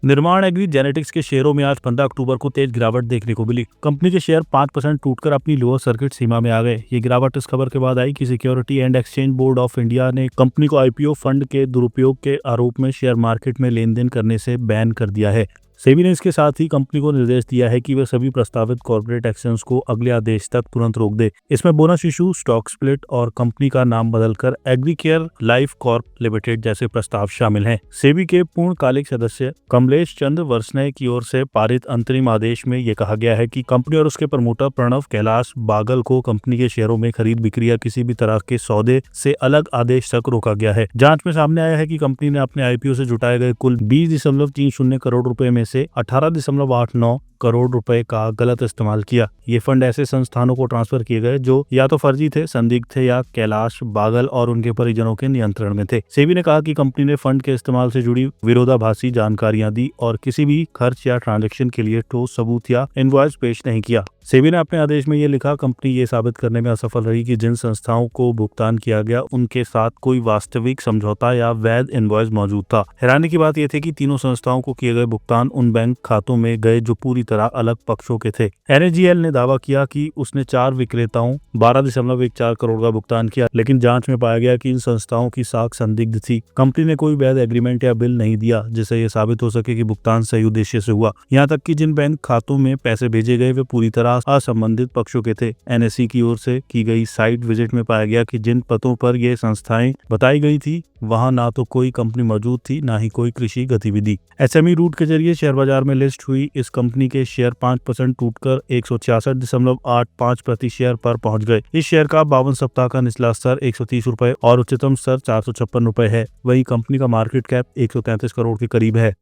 निर्माण agree genetics के शेयरों में आज 15 अक्टूबर को तेज गिरावट देखने को मिली। कंपनी के शेयर 5% टूटकर अपनी लोअर सर्किट सीमा में आ गए। ये गिरावट इस खबर के बाद आई कि security and exchange board of India ने कंपनी को आईपीओ फंड के दुरुपयोग के आरोप में शेयर मार्केट में लेन देन करने से बैन कर दिया है। सेबी ने इसके साथ ही कंपनी को निर्देश दिया है कि वह सभी प्रस्तावित कॉर्पोरेट एक्शंस को अगले आदेश तक तुरंत रोक दे। इसमें बोनस इशू, स्टॉक स्प्लिट और कंपनी का नाम बदलकर एग्रीकेयर लाइफ कॉर्प लिमिटेड जैसे प्रस्ताव शामिल हैं। सेबी के पूर्णकालिक सदस्य कमलेश चंद्र वर्ष्णय की ओर से पारित अंतरिम आदेश में ये कहा गया है कि कंपनी और उसके प्रमोटर प्रणव कैलाश बागल को कंपनी के शेयरों में खरीद बिक्री या किसी भी तरह के सौदे से अलग आदेश तक रोका गया है। जांच में सामने आया है कि कंपनी ने अपने आईपीओ से जुटाए गए कुल 20.30 करोड़ रुपए में से 18.89 करोड़ रुपए का गलत इस्तेमाल किया। ये फंड ऐसे संस्थानों को ट्रांसफर किए गए जो या तो फर्जी थे, संदिग्ध थे या कैलाश बागल और उनके परिजनों के नियंत्रण में थे। सेबी ने कहा कि कंपनी ने फंड के इस्तेमाल से जुड़ी विरोधाभासी जानकारियां दी और किसी भी खर्च या ट्रांजैक्शन के लिए ठोस सबूत या इनवॉइस पेश नहीं किया। सेबी ने अपने आदेश में ये लिखा, कंपनी ये साबित करने में असफल रही कि जिन संस्थाओं को भुगतान किया गया उनके साथ कोई वास्तविक समझौता या वैध इनवॉइस मौजूद था। हैरानी की बात यह थी कि तीनों संस्थाओं को किए गए भुगतान उन बैंक खातों में गए जो पूरी तरह अलग पक्षों के थे। एनएजीएल ने दावा किया कि उसने 4 विक्रेताओं 12.14 करोड़ का भुगतान किया, लेकिन जांच में पाया गया कि इन संस्थाओं की साख संदिग्ध थी। कंपनी ने कोई वैध एग्रीमेंट या बिल नहीं दिया जिससे यह साबित हो सके कि भुगतान सही उद्देश्य से हुआ। यहाँ तक कि जिन बैंक खातों में पैसे भेजे गए वे पूरी तरह असंबंधित पक्षों के थे। एनएसई की ओर से की गई साइट विजिट में पाया गया कि जिन पतों पर ये संस्थाएं बताई गई थी वहां ना तो कोई कंपनी मौजूद थी, ना ही कोई कृषि गतिविधि। एसएमई रूट के जरिए शेयर बाजार में लिस्ट हुई इस कंपनी के शेयर 5% टूटकर 166.85 प्रति शेयर पर पहुंच गए। इस शेयर का 52 सप्ताह का निचला स्तर 130 रुपए और उच्चतम स्तर 456 रुपए है। वहीं कंपनी का मार्केट कैप 133 करोड़ के करीब है।